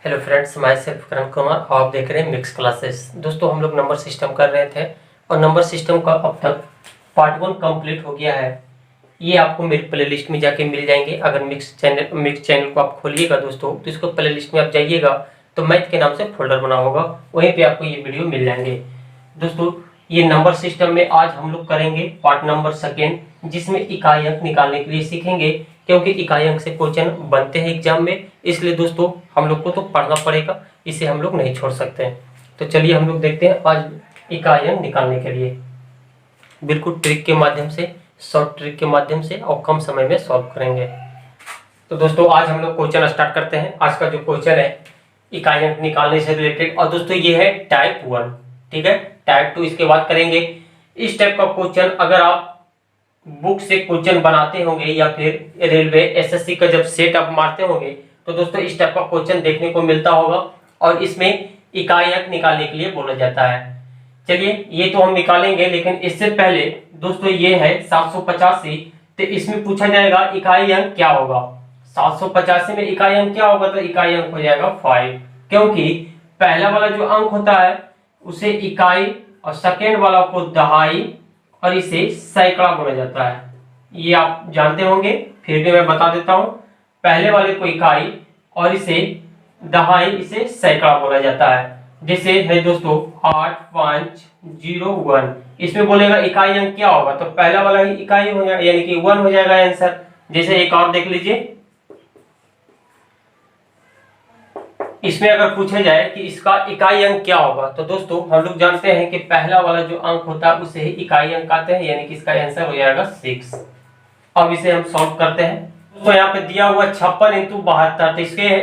Hello friends, मैं सिर्फ करण कुमार और आप देख रहे हैं मिक्स क्लासेस। दोस्तों, हम लोग नंबर सिस्टम कर रहे थे और नंबर सिस्टम का अब तक पार्ट 1 कंप्लीट हो गया है। ये आपको मेरी प्लेलिस्ट में जाके मिल जाएंगे। अगर मिक्स चैनल को आप खोलिएगा दोस्तों, तो इसको प्लेलिस्ट में आप जाइएगा तो मैथ के नाम से फोल्डर बना होगा, वहीं पे आपको ये वीडियो मिल जाएंगे। दोस्तों, ये नंबर सिस्टम में आज हम लोग करेंगे पार्ट नंबर 2, जिसमें इकाई अंक निकालने के लिए सीखेंगे, क्योंकि इकाई अंक से क्वेश्चन बनते हैं एग्जाम में। इसलिए दोस्तों हम लोग को तो पढ़ना पड़ेगा, इसे हम लोग नहीं छोड़ सकते हैं। तो चलिए हम लोग देखते हैं आज इकाई अंक निकालने के लिए बिल्कुल ट्रिक के माध्यम से, शॉर्ट ट्रिक के माध्यम से और कम समय में सॉल्व करेंगे। तो दोस्तों आज हम लोग क्वेश्चन स्टार्ट करते हैं। आज का जो क्वेश्चन है इकाई अंक निकालने से रिलेटेड, और दोस्तों ये है टाइप 1, ठीक है। टाइप 2 इसके बाद करेंगे। इस टाइप का क्वेश्चन अगर आप बुक से क्वेश्चन बनाते होंगे या फिर रेलवे एसएससी का जब सेट अप मारते होंगे, तो दोस्तों इस टाइप का क्वेश्चन देखने को मिलता होगा और इसमें इकाई अंक निकालने के लिए बोला जाता है। चलिए ये तो हम निकालेंगे, लेकिन इससे पहले दोस्तों ये है 785। तो इसमें पूछा जाएगा इकाई अंक क्या होगा। 785 में इकाई अंक क्या होगा, तो इकाई अंक हो जाएगा 5, क्योंकि पहला वाला जो अंक होता है उसे इकाई और सेकेंड वाला को दहाई और इसे सैकड़ा बोला जाता है। ये आप जानते होंगे, फिर भी मैं बता देता हूं। पहले वाले को इकाई और इसे दहाई, इसे सैकड़ा बोला जाता है। जैसे है दोस्तों 8501, इसमें बोलेगा इकाई अंक क्या होगा, तो पहला वाला ही इकाई हो जाएगा, यानी कि 1 हो जाएगा आंसर। जैसे एक और देख लीजिए, इसमें अगर पूछा जाए कि इसका इकाई अंक क्या होगा, तो दोस्तों हम लोग जानते हैं कि पहला वाला जो अंक होता है उसे ही इकाई अंक आते हैं, यानी कि इसका आंसर हो जाएगा 6। अब इसे हम सॉल्व करते हैं। तो यहाँ पे दिया हुआ 56 इंटू 72, तो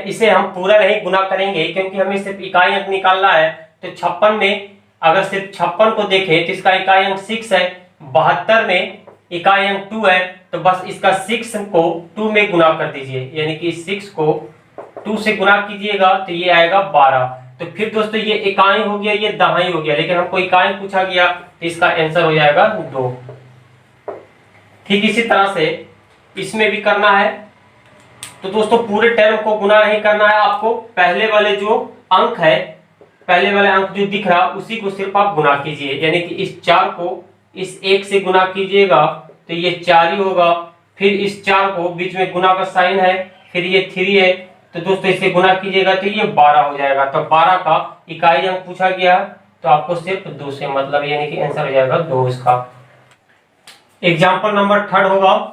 इसे हम पूरा नहीं गुना करेंगे, क्योंकि हमें सिर्फ इकाई अंक निकालना है। तो 56 में अगर सिर्फ 56 को देखें तो इसका इकाई अंक 6 है। 72 में इकाई अंक 2 है, तो बस इसका 6 को 2 में गुना कर दीजिए, यानी कि 6 को 2 से गुना कीजिएगा तो ये आएगा 12। तो फिर दोस्तों ये इकाई हो गया, ये दहाई हो गया, लेकिन हमको इकाई पूछा गया तो इसका आंसर हो जाएगा 2। ठीक इसी तरह से इसमें भी करना है। तो दोस्तों पूरे टर्म को गुना नहीं करना है आपको, पहले वाले जो अंक है, पहले वाले अंक जो दिख रहा उसी को सिर्फ आप गुना कीजिए, यानी कि इस 4 को इस 1 से गुना कीजिएगा तो ये 4 ही होगा। फिर इस 4 को बीच में गुना का साइन है, फिर ये 3 है, तो दोस्तों इसे गुना कीजिएगा तो ये 12 हो जाएगा। तो 12 का इकाई अंक पूछा गया तो आपको सिर्फ 2 से मतलब, यानी कि आंसर हो जाएगा 2 इसका। एग्जाम्पल नंबर 3 होगा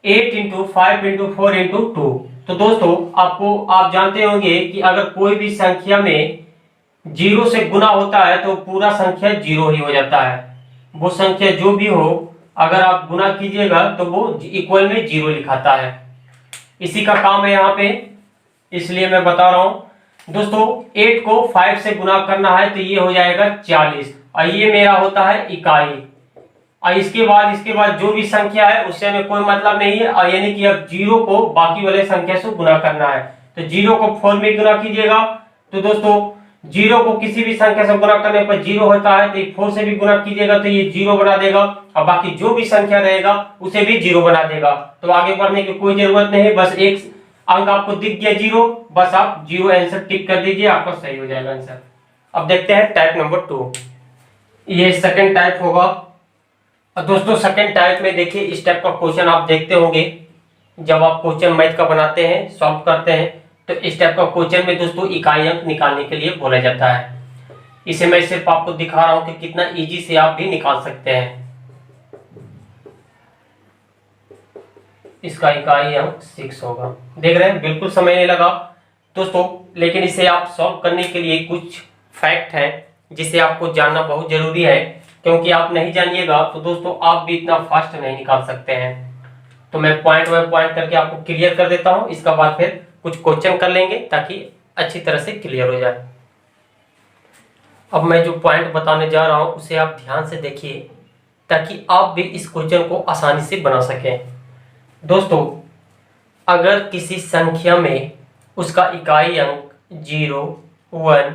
8 इंटू 5 इंटू 4 इंटू 2। तो दोस्तों आप जानते होंगे कि अगर कोई भी संख्या में 0 से गुना होता है तो पूरा संख्या 0 ही हो जाता है। वो संख्या जो भी हो, अगर आप गुना कीजिएगा तो वो इक्वल में 0 लिखाता है। इसी का काम है यहाँ पे, इसलिए मैं बता रहा हूं। दोस्तों 8 को 5 से गुना करना है तो ये हो जाएगा 40, और ये मेरा होता है इकाई। और इसके बाद जो भी संख्या है उससे हमें कोई मतलब नहीं है, और यानी कि अब 0 को बाकी वाले संख्या से गुना करना है। तो 0 को 4 में गुना कीजिएगा, तो दोस्तों 0 को किसी भी संख्या से गुना करने पर 0 होता है, तो 4 से भी गुना कीजिएगा तो ये 0 बना देगा, और बाकी जो भी संख्या रहेगा उसे भी 0 बना देगा। तो आगे बढ़ने की कोई जरूरत नहीं, बस एक अंक आपको दिख गया 0, बस आप 0 आंसर टिक कर दीजिए, आपका सही हो जाएगा आंसर। अब देखते हैं टाइप नंबर 2, ये सेकंड टाइप होगा। और दोस्तों सेकंड टाइप में देखिए, इस टाइप का क्वेश्चन आप देखते होंगे जब आप क्वेश्चन मैथ का बनाते हैं, सॉल्व करते हैं, तो इस टाइप का क्वेश्चन में दोस्तों इकाई अंक निकालने के लिए बोला जाता है। इसे मैं सिर्फ आपको दिखा रहा हूं कि कितना इजी से आप भी निकाल सकते हैं। इसका इकाई अंक 6 होगा, देख रहे हैं, बिल्कुल समय नहीं लगा दोस्तों। लेकिन इसे आप सॉल्व करने के लिए कुछ फैक्ट हैं जिसे आपको जानना बहुत जरूरी है, क्योंकि आप नहीं जानिएगा तो दोस्तों आप भी इतना फास्ट नहीं निकाल सकते हैं। तो मैं पॉइंट बाय पॉइंट करके आपको क्लियर कर देता हूं, इसका बाद फिर कुछ क्वेश्चन कर लेंगे ताकि अच्छी तरह से क्लियर हो जाए। अब मैं जो पॉइंट बताने जा रहा हूं उसे आप ध्यान से देखिए, ताकि आप भी इस क्वेश्चन को आसानी से बना सकें। दोस्तों अगर किसी संख्या में उसका इकाई अंक 0, 1,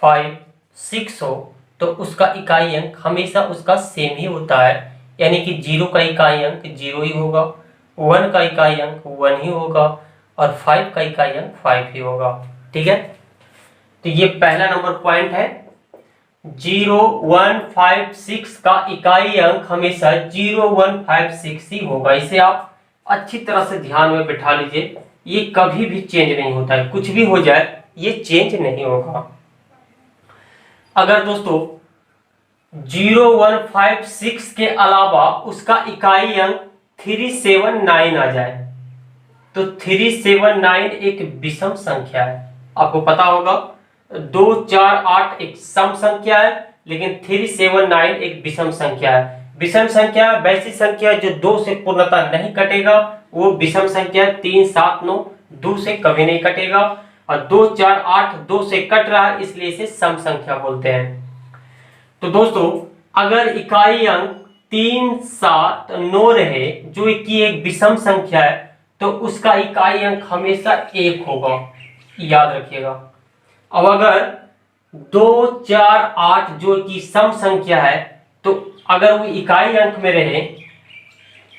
5, 6 हो, तो उसका इकाई अंक हमेशा उसका सेम ही होता है, यानी कि 0 का इकाई अंक 0 ही होगा, 1 का इकाई अंक 1 ही होगा, और 5 का इकाई अंक 5 ही होगा। ठीक है, तो ये पहला नंबर पॉइंट है। 0156 का इकाई अंक हमेशा 0156 ही होगा। इसे आप अच्छी तरह से ध्यान में बिठा लीजिए, ये कभी भी चेंज नहीं होता है, कुछ भी हो जाए ये चेंज नहीं होगा। अगर दोस्तों 0156 के अलावा उसका इकाई अंक 379 आ जाए, तो 379 एक विषम संख्या है। आपको पता होगा 2 4 8 एक सम संख्या है, लेकिन 379 एक विषम संख्या है। विषम संख्या वैसी संख्या जो 2 से पूर्णतः नहीं कटेगा, वो विषम संख्या 3 7 9 2 से कभी नहीं कटेगा, और 2 4 8 2 से कट रहा है, इसलिए इसे सम संख्या बोलते हैं। तो दोस्तों अगर इकाई अंक 3 7 9 रहे, जो कि एक विषम संख्या है, तो उसका इकाई अंक हमेशा 1 होगा, याद रखिएगा। अब अगर 2 4 8 जो कि सम संख्या है, तो अगर वो इकाई अंक में रहे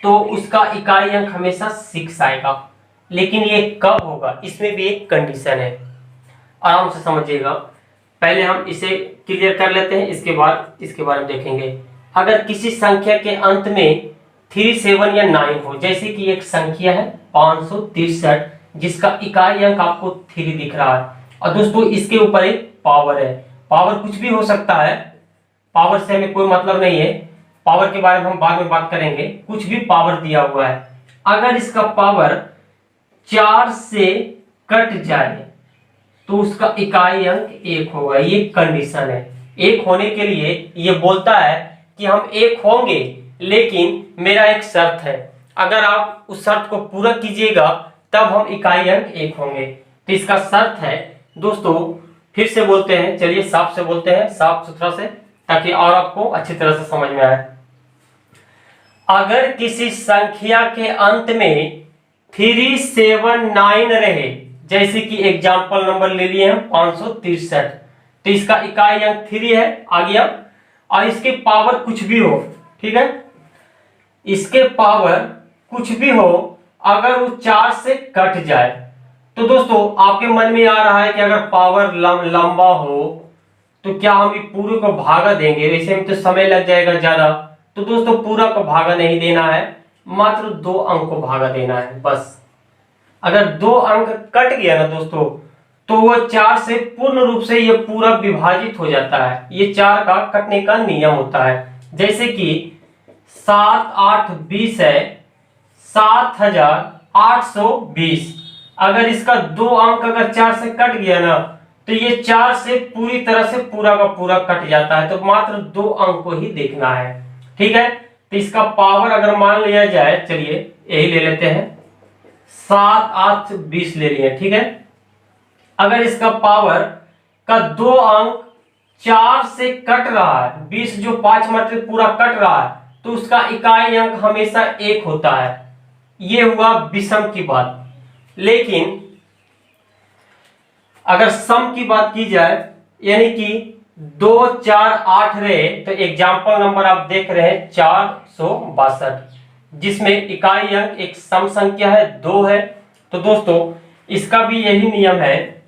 तो उसका इकाई अंक हमेशा 6 आएगा। लेकिन ये कब होगा, इसमें भी एक कंडीशन है, आराम से समझिएगा। पहले हम इसे क्लियर कर लेते हैं, इसके बाद इसके बारे में देखेंगे। अगर किसी संख्या के अंत में 3 7 या 9 हो, जैसे कि एक संख्या है 563 जिसका इकाई अंक आपको 3 दिख रहा है, और दोस्तों इसके ऊपर एक पावर है। पावर कुछ भी हो सकता है, पावर से हमें कोई मतलब नहीं है, पावर के बारे में हम बाद में बात करेंगे। कुछ भी पावर दिया हुआ है, अगर इसका पावर 4 से कट जाए तो उसका इकाई अंक 1 होगा। ये कंडीशन है। 1 होने के लिए ये बोलता है कि हम 1 होंगे, लेकिन मेरा एक शर्त है, अगर आप उस शर्त को पूरा कीजिएगा तब हम इकाई अंक 1 होंगे। तो इसका शर्त है दोस्तों, फिर से बोलते हैं, चलिए साफ से बोलते हैं, साफ सुथरा से, ताकि और आपको अच्छी तरह से समझ में आए। अगर किसी संख्या के अंत में 379 रहे, जैसे कि एग्जाम्पल नंबर ले लिए हम 563, तो इसका इकाई अंक 3 है, आ गया। और इसके पावर कुछ भी हो, ठीक है, इसके पावर कुछ भी हो, अगर वो 4 से कट जाए, तो दोस्तों आपके मन में आ रहा है कि अगर पावर लंबा हो तो क्या हम पूरे को भागा देंगे, वैसे में तो समय लग जाएगा ज्यादा। तो दोस्तों पूरा को भागा नहीं देना है, मात्र 2 अंक को भागा देना है बस। अगर 2 अंक कट गया ना दोस्तों, तो वो 4 से पूर्ण रूप से ये पूरा विभाजित हो जाता है। ये 4 का कटने का नियम होता है। जैसे कि 7 8 20 है, 7820। अगर इसका 2 अंक अगर 4 से कट गया ना, तो ये 4 से पूरी तरह से पूरा का पूरा कट जाता है, तो मात्र 2 अंक को ही देखना है, ठीक है। तो इसका पावर अगर मान लिया जाए, चलिए यही ले लेते हैं, 7 8 20 ले लिए, ठीक है। अगर इसका पावर का 2 अंक 4 से कट रहा है, 20 जो 5 मरते पूरा कट रहा है, तो उसका इकाई अंक हमेशा 1 होता है। ये हुआ विषम की बात। लेकिन अगर सम की बात की जाए, यानी कि 2 4 8 रहे, तो एग्जाम्पल नंबर आप देख रहे हैं 462, जिसमें इकाई अंक एक सम संख्या है, 2 है। तो दोस्तों इसका भी यही नियम है,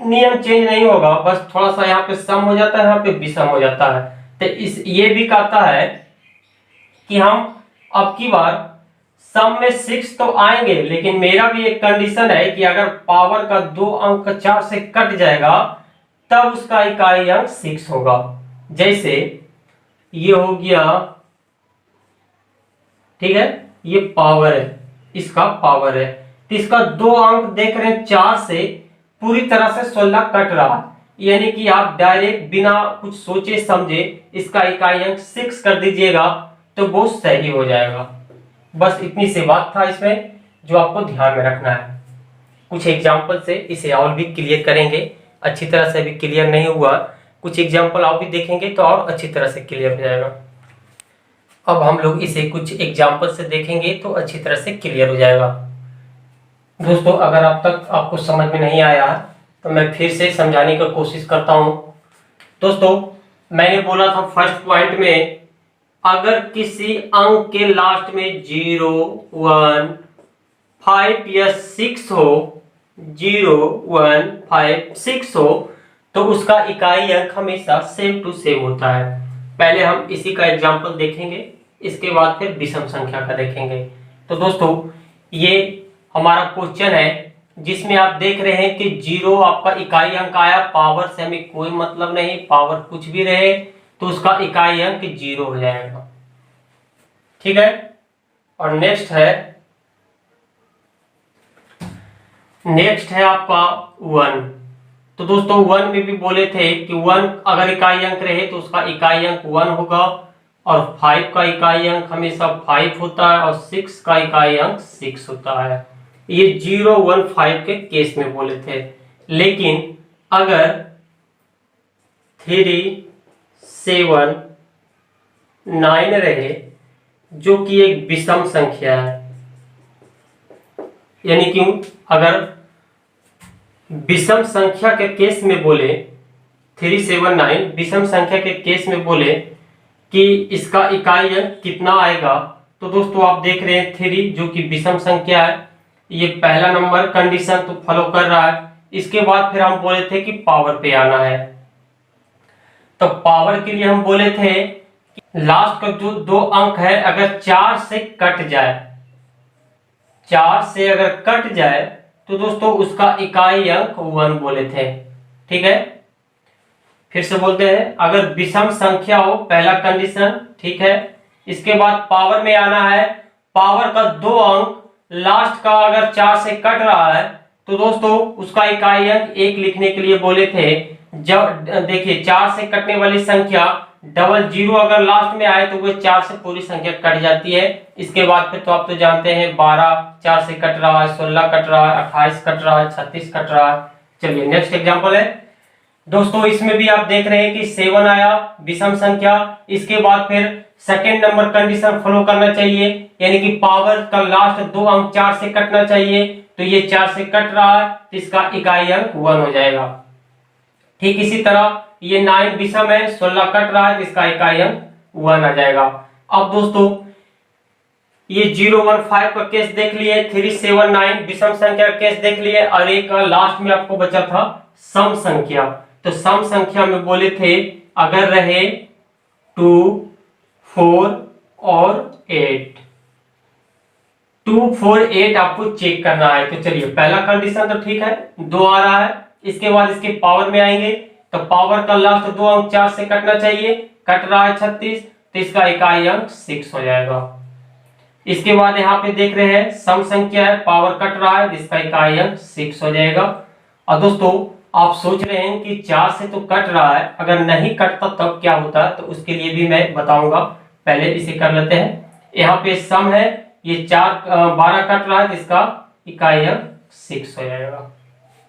नियम चेंज नहीं होगा, बस थोड़ा सा यहाँ पे सम हो जाता है, यहाँ पे विषम हो जाता है। तो इस ये भी कहता है कि हम अब की बार सम में 6 तो आएंगे, लेकिन मेरा भी एक कंडीशन है कि अगर पावर का 2 अंक 4 से कट जाएगा तब उसका इकाई अंक 6 होगा। जैसे ये हो गया, ठीक है, ये पावर है, इसका पावर है, तो इसका 2 अंक देख रहे हैं 4 से पूरी तरह से 16 कट रहा, यानी कि आप डायरेक्ट बिना कुछ सोचे समझे इसका इकाई अंक 6 कर दीजिएगा तो वो सही हो जाएगा। बस इतनी सी बात था इसमें जो आपको ध्यान में रखना है। कुछ एग्जाम्पल से इसे और भी क्लियर करेंगे, अच्छी तरह से भी क्लियर नहीं हुआ, कुछ एग्जाम्पल आप भी देखेंगे तो और अच्छी तरह से क्लियर हो जाएगा। अब हम लोग इसे कुछ एग्जाम्पल से देखेंगे तो अच्छी तरह से क्लियर हो जाएगा। दोस्तों अगर अब तक आपको समझ में नहीं आया तो मैं फिर से समझाने की कोशिश करता हूं। दोस्तों मैंने बोला था फर्स्ट पॉइंट में, अगर किसी अंक के लास्ट में 0 1 5 या 6 हो, 0 1 5 6 हो, तो उसका इकाई अंक हमेशा सेम टू सेम होता है। पहले हम इसी का एग्जांपल देखेंगे, इसके बाद फिर विषम संख्या का देखेंगे। तो दोस्तों ये हमारा क्वेश्चन है जिसमें आप देख रहे हैं कि 0 आपका इकाई अंक आया, पावर से हमें कोई मतलब नहीं, पावर कुछ भी रहे तो उसका इकाई अंक 0 हो जाएगा। ठीक है, और नेक्स्ट है आपका 1। तो दोस्तों 1 में भी बोले थे कि 1 अगर इकाई अंक रहे तो उसका इकाई अंक 1 होगा, और 5 का इकाई अंक हमेशा 5 होता है, और 6 का इकाई अंक 6 होता है। ये 0, 1, 5 के केस में बोले थे। लेकिन अगर 3, 7, 9 रहे जो कि एक विषम संख्या है, यानी कि अगर विषम संख्या के केस में बोले 3, 7, 9 विषम संख्या के केस में बोले कि इसका इकाई अंक कितना आएगा, तो दोस्तों आप देख रहे हैं 3 जो कि विषम संख्या है, ये पहला नंबर कंडीशन तो फॉलो कर रहा है। इसके बाद फिर हम बोले थे कि पावर पे आना है। तो पावर के लिए हम बोले थे कि लास्ट का जो 2 अंक है अगर 4 से कट जाए, 4 से अगर कट जाए तो दोस्तों उसका इकाई अंक 1 बोले थे। ठीक है, फिर से बोलते हैं, अगर विषम संख्या हो, पहला कंडीशन, ठीक है। इसके बाद पावर में आना है, पावर का 2 अंक लास्ट का अगर 4 से कट रहा है तो दोस्तों उसका इकाई अंक 1 लिखने के लिए बोले थे। जब देखिए 4 से कटने वाली संख्या डबल 0 अगर लास्ट में आए तो वो 4 से पूरी संख्या कट जाती है। इसके बाद फिर तो आप तो जानते हैं 12 4 से कट रहा है, 16 कट रहा है, 28 कट रहा है, 36 कट रहा है। चलिए नेक्स्ट एग्जांपल है दोस्तों, इसमें भी आप देख रहे हैं कि 7 आया विषम संख्या। इसके बाद फिर सेकेंड नंबर कंडीशन फॉलो करना चाहिए, यानी कि पावर का लास्ट 2 अंक 4 से कटना चाहिए। तो ये 4 से कट रहा है तो इसका इकाई अंक 1 हो जाएगा। ठीक इसी तरह ये 9 विषम है, 16 कट रहा है तो इसका इकाई अंक 1 आ जाएगा। अब दोस्तों ये 0, 1, 5 का केस देख लिए, 3, 7, 9 विषम संख्या का केस देख लिए, और एक लास्ट में आपको बचा था सम संख्या। तो सम संख्या में बोले थे अगर रहे 2, 4 और 8, 2, 4, 8 आपको चेक करना है। तो चलिए पहला कंडीशन तो ठीक है, 2 आ रहा है। इसके बाद इसके पावर में आएंगे तो पावर का लास्ट 2 अंक 4 से कटना चाहिए, कट रहा है 36 तो इसका इकाई अंक 6 हो जाएगा। इसके बाद यहाँ पे देख रहे हैं सम संख्या है, पावर कट रहा है, इसका इकाई अंक 6 हो जाएगा। और दोस्तों आप सोच रहे हैं कि 4 से तो कट रहा है, अगर नहीं कटता तब क्या होता है, तो उसके लिए भी मैं बताऊंगा। पहले इसे कर लेते हैं। यहाँ पे सम है, ये 12 कट रहा है तो इसका इकाई अंक 6 हो जाएगा।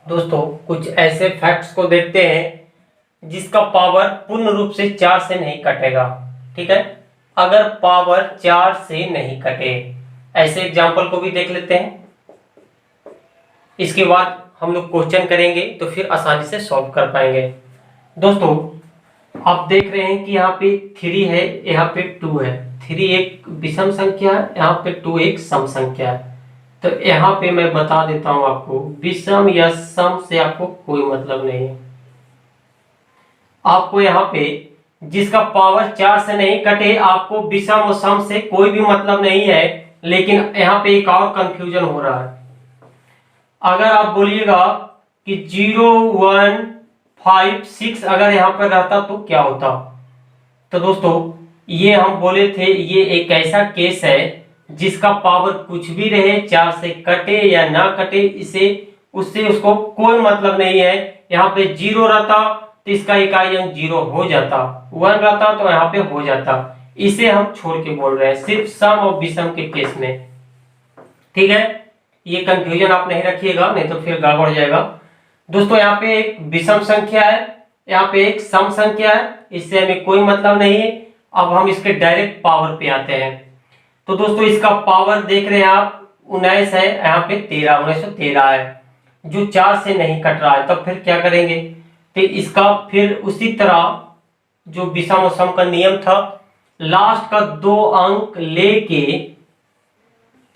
दोस्तों कुछ ऐसे फैक्ट्स को देखते हैं जिसका पावर पूर्ण रूप से 4 से नहीं कटेगा। ठीक है, अगर पावर 4 से नहीं कटे, ऐसे एग्जांपल को भी देख लेते हैं। इसके बाद हम लोग क्वेश्चन करेंगे तो फिर आसानी से सॉल्व कर पाएंगे। दोस्तों आप देख रहे हैं कि यहाँ पे 3 है, यहाँ पे 2 है। 3 एक विषम संख्या है, यहाँ पे 2 एक सम संख्या है। तो यहाँ पे मैं बता देता हूं आपको, विषम या सम से आपको कोई मतलब नहीं है। आपको यहाँ पे जिसका पावर 4 से नहीं कटे, आपको विषम और सम से कोई भी मतलब नहीं है। लेकिन यहाँ पे एक और कंफ्यूजन हो रहा है। अगर आप बोलिएगा कि 0, 1, 5, 6 अगर यहाँ पर रहता तो क्या होता, तो दोस्तों ये हम बोले थे ये एक ऐसा केस है जिसका पावर कुछ भी रहे, 4 से कटे या ना कटे, उससे उसको कोई मतलब नहीं है। यहाँ पे 0 रहता तो इसका इकाई अंक 0 हो जाता, 1 रहता तो यहाँ पे हो जाता। इसे हम छोड़ के बोल रहे हैं सिर्फ सम और विषम के केस में। ठीक है, ये कंफ्यूजन आप नहीं रखिएगा, नहीं तो फिर गड़बड़ जाएगा। दोस्तों यहाँ पे एक विषम संख्या है, यहाँ पे एक सम संख्या है, इससे हमें कोई मतलब नहीं है। अब हम इसके डायरेक्ट पावर पे आते हैं। तो दोस्तों इसका पावर देख रहे हैं आप 19 है, यहाँ पे 1913 है, जो 4 से नहीं कट रहा है। तब फिर क्या करेंगे, तो इसका फिर उसी तरह जो विषम और सम का नियम था, लास्ट का 2 अंक लेके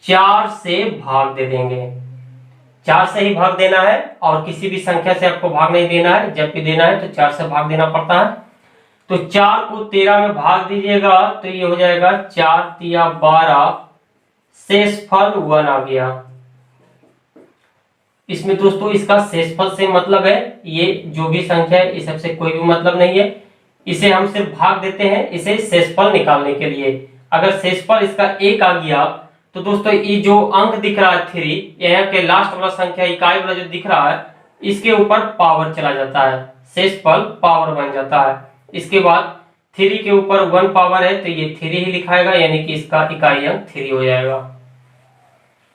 4 से भाग दे देंगे। 4 से ही भाग देना है और किसी भी संख्या से आपको भाग नहीं देना है। जब भी देना है तो 4 से भाग देना पड़ता है। तो 4 को 13 में भाग दीजिएगा तो ये हो जाएगा 4 तिया 12, शेषफल 1 आ गया। इसमें दोस्तों इसका शेषफल से मतलब है, ये जो भी संख्या है इस सबसे कोई भी मतलब नहीं है, इसे हम सिर्फ भाग देते हैं इसे शेषफल निकालने के लिए। अगर शेषफल इसका 1 आ गया तो दोस्तों ये जो अंक दिख रहा है 3, यहाँ के लास्ट वाला संख्या इकाई वाला जो दिख रहा है इसके ऊपर पावर चला जाता है, शेषफल पावर बन जाता है। इसके बाद 3 के ऊपर 1 पावर है तो ये 3 ही लिखाएगा, यानी कि इसका इकाई अंक 3 हो जाएगा।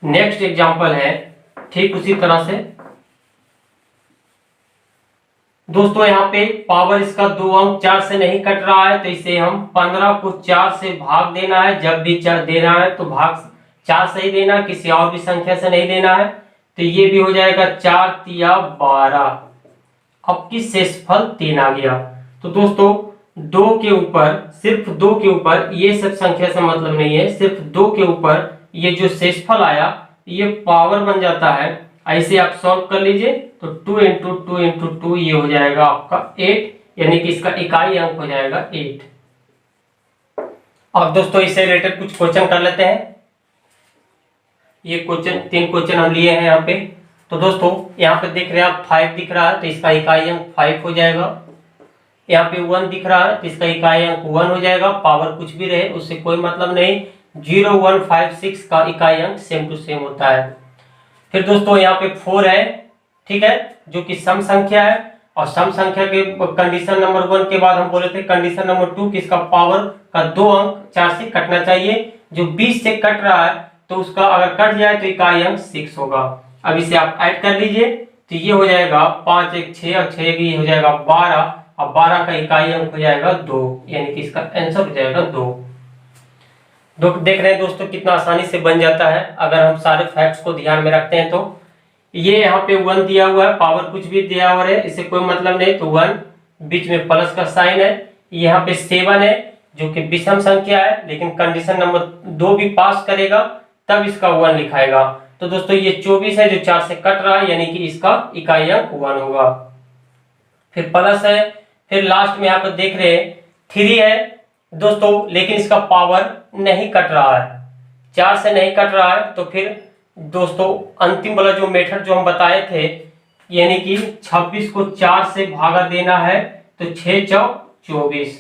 नेक्स्ट एग्जांपल है ठीक उसी तरह से दोस्तों, यहाँ पे पावर इसका 2 अंक 4 से नहीं कट रहा है तो इसे हम 15 को 4 से भाग देना है। जब भी 4 देना है तो भाग 4 से ही देना, किसी और भी संख्या से नहीं देना है। तो ये भी हो जाएगा 4 तिया 12, अब की शेषफल 3 आ गया। तो दोस्तों 2 के ऊपर, सिर्फ 2 के ऊपर, ये सब संख्या से मतलब नहीं है, सिर्फ 2 के ऊपर ये जो शेषफल आया ये पावर बन जाता है। ऐसे आप सॉल्व कर लीजिए तो 2 इंटू 2 इंटू 2 ये हो जाएगा आपका 8, यानी कि इसका इकाई अंक हो जाएगा 8। अब दोस्तों इससे रिलेटेड कुछ क्वेश्चन कर लेते हैं। ये क्वेश्चन 3 क्वेश्चन हम लिए हैं यहाँ पे। तो दोस्तों यहाँ पे देख रहे हैं आप 5 दिख रहा है तो इसका इकाई अंक 5 हो जाएगा। यहाँ पे 1 दिख रहा है तो इसका इकाई अंक 1 हो जाएगा, पावर कुछ भी रहे उससे कोई मतलब नहीं। 0 1 5 6 का इकाई अंक सेम टू सेम होता है। फिर दोस्तों यहाँ पे 4 है, ठीक है, जो कि सम संख्या है, और सम संख्या के कंडीशन नंबर 1 के बाद हम बोले थे कंडीशन नंबर 2 कि इसका पावर का 2 अंक 4 से कटना चाहिए। जो 20 से कट रहा है तो उसका अगर कट जाए तो इकाई अंक 6 होगा। अब इसे आप ऐड कर लीजिए तो ये हो जाएगा 5 1 6 और 6 भी हो जाएगा 12, और 12 का इकाई अंक हो जाएगा 2, यानी कि इसका आंसर हो जाएगा 2। देख रहे हैं दोस्तों कितना आसानी से बन जाता है अगर हम सारे फैक्ट्स को ध्यान में रखते हैं। तो ये यहाँ पे 1 दिया हुआ है, पावर कुछ भी दिया हुआ है, इससे कोई मतलब नहीं, तो 1 बीच में प्लस का साइन है। यहाँ पे 7 है जो कि विषम संख्या है, लेकिन कंडीशन नंबर 2 भी पास करेगा तब इसका 1 लिखाएगा। तो दोस्तों ये 24 है जो 4 से कट रहा है, यानी कि इसका इकाई अंक 1 होगा। फिर प्लस है, फिर लास्ट में यहाँ पर देख रहे हैं 3 है दोस्तों, लेकिन इसका पावर नहीं कट रहा है, 4 से नहीं कट रहा है। तो फिर दोस्तों अंतिम वाला जो मेथड जो हम बताए थे, यानी कि 26 को 4 से भागा देना है तो 6 चौक 24,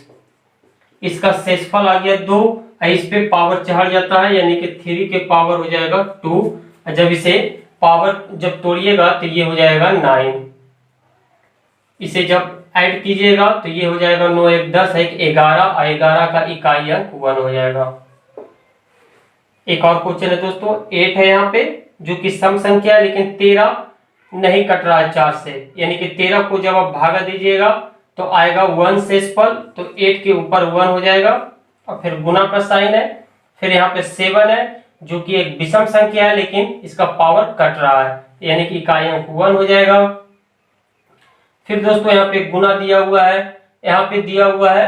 इसका शेषफल आ गया 2, इस पे पावर चढ़ जाता है, यानी कि 3 के पावर हो जाएगा 2, जब इसे पावर जब तोड़िएगा तो ये हो जाएगा 9, इसे जब ऐड कीजिएगा तो ये हो जाएगा 9 1 10 1 11, और 11 का इकाई अंक 1 हो जाएगा। एक और क्वेश्चन है दोस्तों 8 है यहाँ पे, जो कि सम संख्या है, लेकिन 13 नहीं कट रहा है 4 से, यानी कि 13 को जब आप भागा दीजिएगा तो आएगा 1 शेषफल, तो 8 के ऊपर 1 हो जाएगा, और फिर गुना का साइन है। फिर यहाँ पे 7 है जो कि एक विषम संख्या है, लेकिन इसका पावर कट रहा है, यानी कि इकाई अंक 1 हो जाएगा। फिर दोस्तों यहाँ पे गुना दिया हुआ है, यहाँ पे दिया हुआ है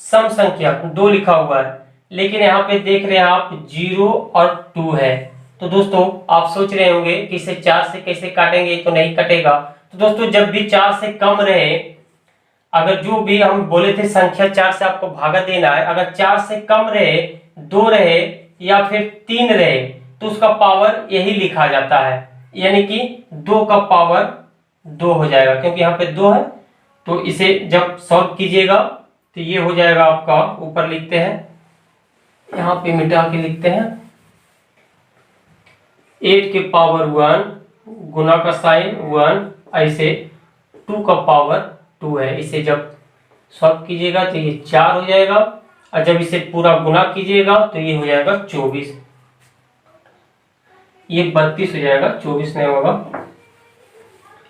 सम संख्या 2 लिखा हुआ है, लेकिन यहाँ पे देख रहे हैं आप 0 और 2 है। तो दोस्तों आप सोच रहे होंगे कि इसे 4 से कैसे काटेंगे, तो नहीं कटेगा। तो दोस्तों जब भी 4 से कम रहे, अगर जो भी हम बोले थे संख्या 4 से आपको भागा देना है, अगर 4 से कम रहे, 2 रहे या फिर 3 रहे, तो उसका पावर यही लिखा जाता है, यानी कि 2 का पावर 2 हो जाएगा, क्योंकि यहाँ पे 2 है। तो इसे जब सॉल्व कीजिएगा तो ये हो जाएगा आपका, ऊपर लिखते हैं, यहाँ पे मिटा के लिखते हैं 8 के पावर 1 गुना का साइन 1, ऐसे 2 का पावर 2 है, इसे जब सॉल्व कीजिएगा तो ये 4 हो जाएगा, और जब इसे पूरा गुना कीजिएगा तो ये हो जाएगा 24, ये 32 हो जाएगा, 24 नहीं होगा,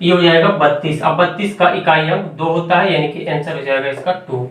ये हो जाएगा 32। अब 32 का इकाई अंक 2 होता है, यानी कि आंसर हो जाएगा इसका 2।